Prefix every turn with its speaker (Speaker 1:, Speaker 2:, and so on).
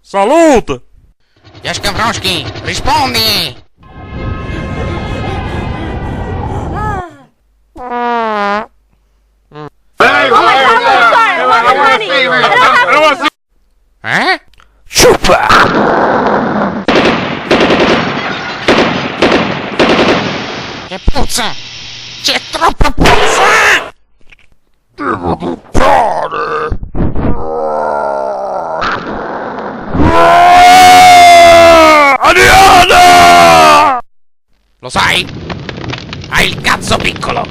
Speaker 1: Salute!
Speaker 2: Jaška Vronsky, rispondi! Eh?
Speaker 1: Ciupa!
Speaker 2: Che puzza! C'è troppa puzza!
Speaker 1: Devo duttare! Adriana!
Speaker 2: Lo sai? Hai il cazzo piccolo!